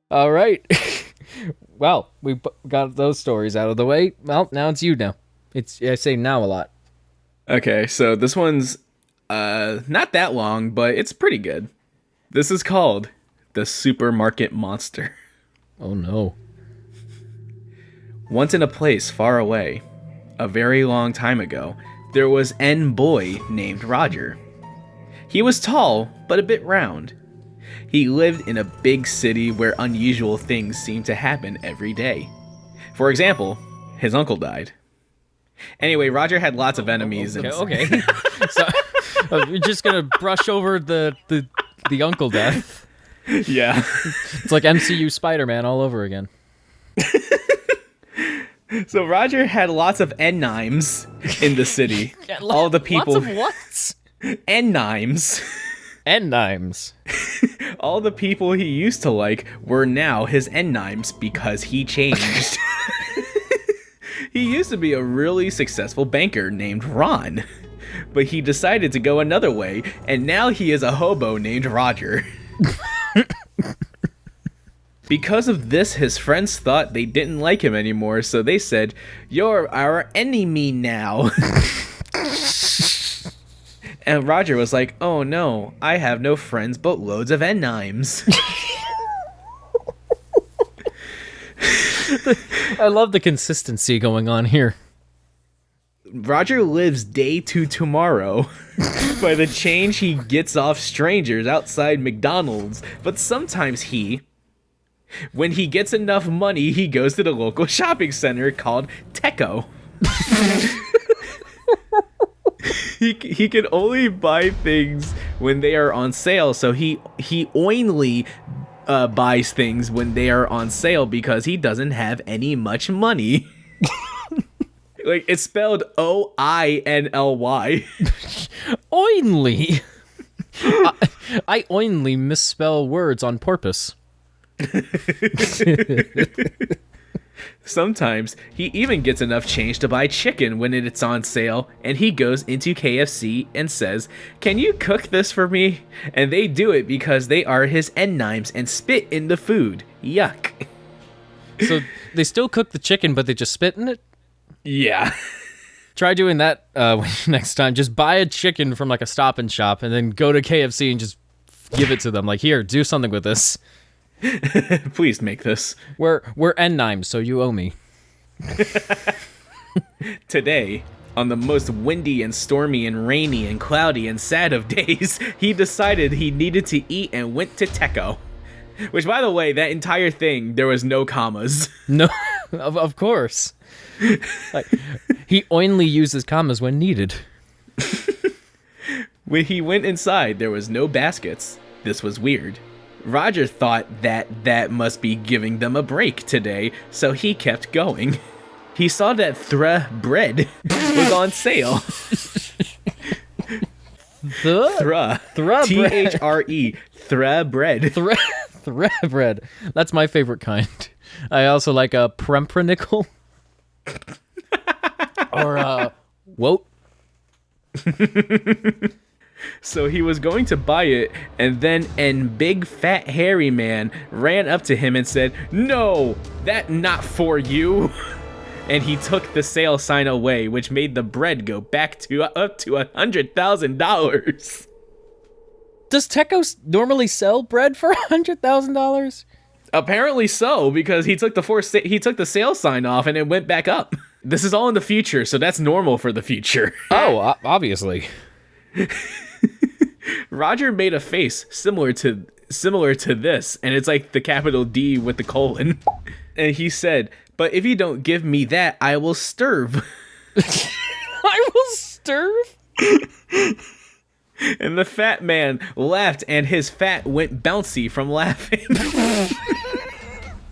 All right. Well, we got those stories out of the way. Well, now it's you now. I say now a lot. Okay, so this one's not that long, but it's pretty good. This is called The Supermarket Monster. Oh no. Once in a place far away, a very long time ago, there was an boy named Roger. He was tall, but a bit round. He lived in a big city where unusual things seemed to happen every day. For example, his uncle died. Anyway, Roger had lots of enemies. Okay. So you're just gonna brush over the uncle death. Yeah. It's like MCU Spider-Man all over again. So Roger had lots of enimes in the city. All the people. Lots of what? Enimes. Enimes. All the people he used to like were now his enimes because he changed. He used to be a really successful banker named Ron, but he decided to go another way, and now he is a hobo named Roger. Because of this, his friends thought they didn't like him anymore, so they said, "You're our enemy now." And Roger was like, "Oh no, I have no friends but loads of enimes." I love the consistency going on here. Roger lives day to tomorrow by the change he gets off strangers outside McDonald's, but sometimes when he gets enough money, he goes to the local shopping center called Teco. He can only buy things when they are on sale, so he only buys things when they are on sale because he doesn't have any much money. Like, it's spelled Oinly. Oinly. I only misspell words on purpose. Sometimes he even gets enough change to buy chicken when it's on sale, and he goes into KFC and says, "Can you cook this for me?" And they do it because they are his enimes and spit in the food. Yuck. So they still cook the chicken, but they just spit in it? Yeah. Try doing that next time. Just buy a chicken from like a Stop and Shop and then go to KFC and just give it to them. Like, here, do something with this. Please make this. We're enimes, so you owe me. Today, on the most windy and stormy and rainy and cloudy and sad of days, he decided he needed to eat and went to Teco. Which, by the way, that entire thing, there was no commas. No, of course. Like, he only uses commas when needed. When he went inside, there was no baskets. This was weird. Roger thought that must be giving them a break today, so he kept going. He saw that bread was on sale. Thre bread. Bread. That's my favorite kind. I also like a pumpernickel. Or woat. So he was going to buy it, and then an big fat hairy man ran up to him and said, "No, that not for you." And he took the sale sign away, which made the bread go back to up to $100,000. Does Teco normally sell bread for $100,000? Apparently so, because he took the sale sign off and it went back up. This is all in the future, so that's normal for the future. Oh, obviously. Roger made a face similar to this, and it's like the capital D with the colon. And he said, "But if you don't give me that, I will starve." I will starve? And the fat man laughed, and his fat went bouncy from laughing.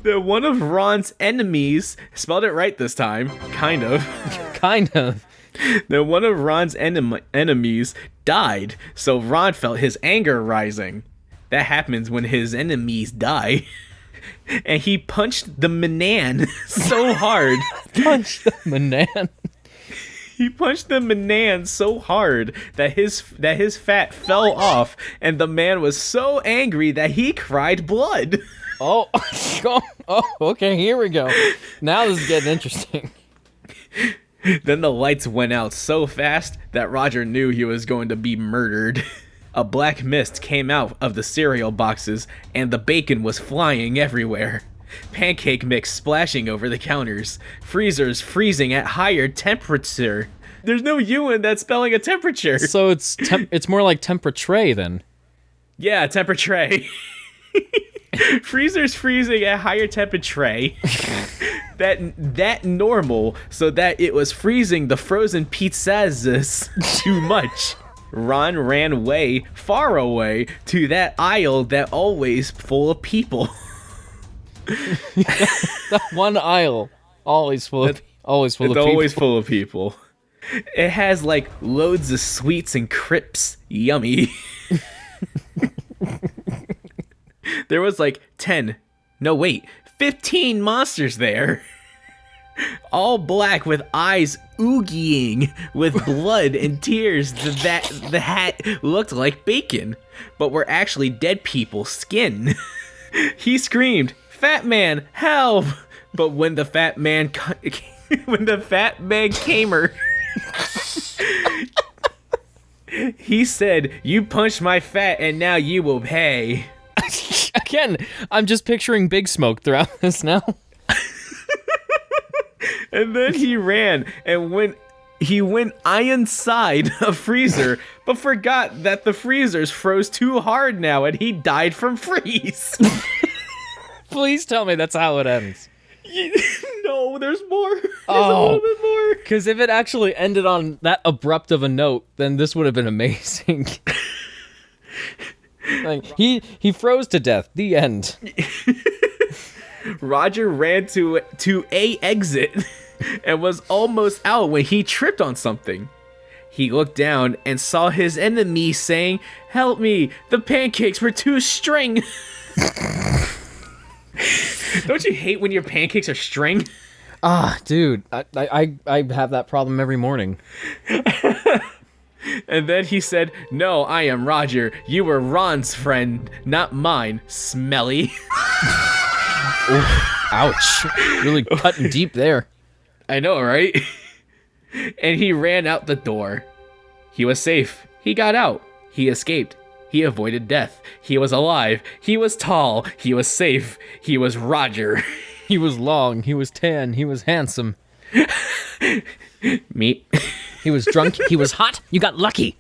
Then one of Ron's enemies, spelled it right this time, kind of. Then one of Ron's enemies died, so Ron felt his anger rising. That happens when his enemies die. And he punched the manan so hard. Punched the manan? He punched the man so hard that his fat fell off, and the man was so angry that he cried blood. Oh, okay, here we go. Now this is getting interesting. Then the lights went out so fast that Roger knew he was going to be murdered. A black mist came out of the cereal boxes, and the bacon was flying everywhere. Pancake mix splashing over the counters. Freezers freezing at higher temperature. There's no U in that spelling of temperature. So it's more like temperature then. Yeah, temperature. Freezers freezing at higher temperature. that normal, so that it was freezing the frozen pizzas too much. Ron ran far away, to that aisle that always full of people. That one aisle, always full of people. Full of people. It has like loads of sweets and crisps. Yummy. There was like 15 monsters there. All black with eyes oogieing with blood and tears. The hat looked like bacon, but were actually dead people's skin. He screamed, "Fat man, help!" But when the fat man came, he said, "You punched my fat, and now you will pay." Again, I'm just picturing Big Smoke throughout this now. And then he ran and went inside a freezer, but forgot that the freezers froze too hard now, and he died from freeze. Please tell me that's how it ends. No, there's more. There's a little bit more. Because if it actually ended on that abrupt of a note, then this would have been amazing. Like, he froze to death. The end. Roger ran to a exit and was almost out when he tripped on something. He looked down and saw his enemy saying, "Help me, the pancakes were too string." Don't you hate when your pancakes are string? Dude, I have that problem every morning. And then he said, "No, I am Roger. You were Ron's friend, not mine, smelly." Ooh, ouch. Really cutting deep there. I know, right? And he ran out the door. He was safe. He got out. He escaped. He avoided death. He was alive. He was tall. He was safe. He was Roger. He was long. He was tan. He was handsome. Meat. He was drunk. He was hot. You got lucky.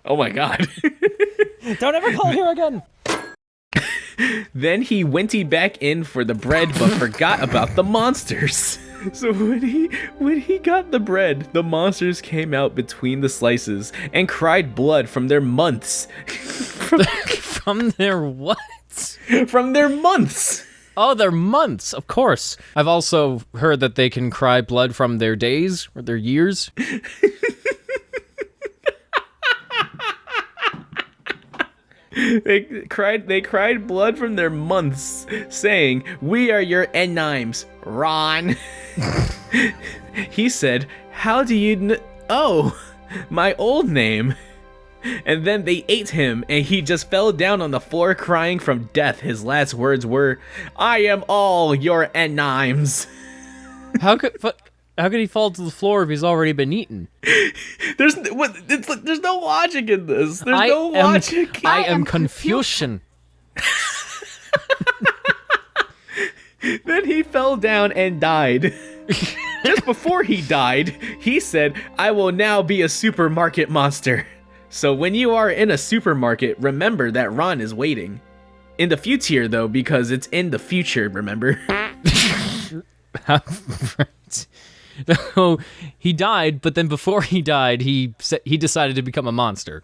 Oh my god. Don't ever call here again. Then he went back in for the bread, but forgot about the monsters. So when he got the bread, the monsters came out between the slices and cried blood from their months. From their what? From their months. Oh, their months, of course. I've also heard that they can cry blood from their days or their years. They cried blood from their months, saying, "We are your enimes, Ron." He said, "How do you Oh, my old name." And then they ate him, and he just fell down on the floor crying from death. His last words were, "I am all your enimes." How could he fall to the floor if he's already been eaten? There's no logic in this. There's no logic. I am Confucian. Then he fell down and died. Just before he died, he said, "I will now be a supermarket monster." So when you are in a supermarket, remember that Ron is waiting. In the future, though, because it's in the future, remember? Right. So he died, but then before he died, he decided to become a monster.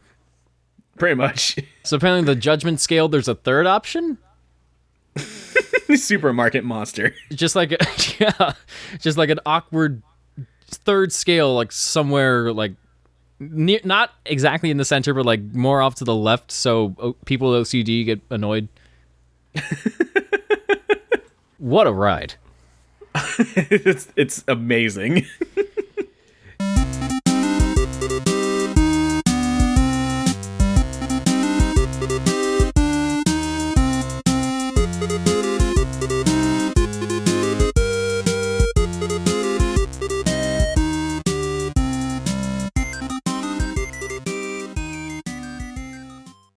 Pretty much. So apparently the judgment scale, there's a third option? Supermarket monster. Just like an awkward third scale, like somewhere like not exactly in the center, but like more off to the left, so people with OCD get annoyed. What a ride. It's amazing.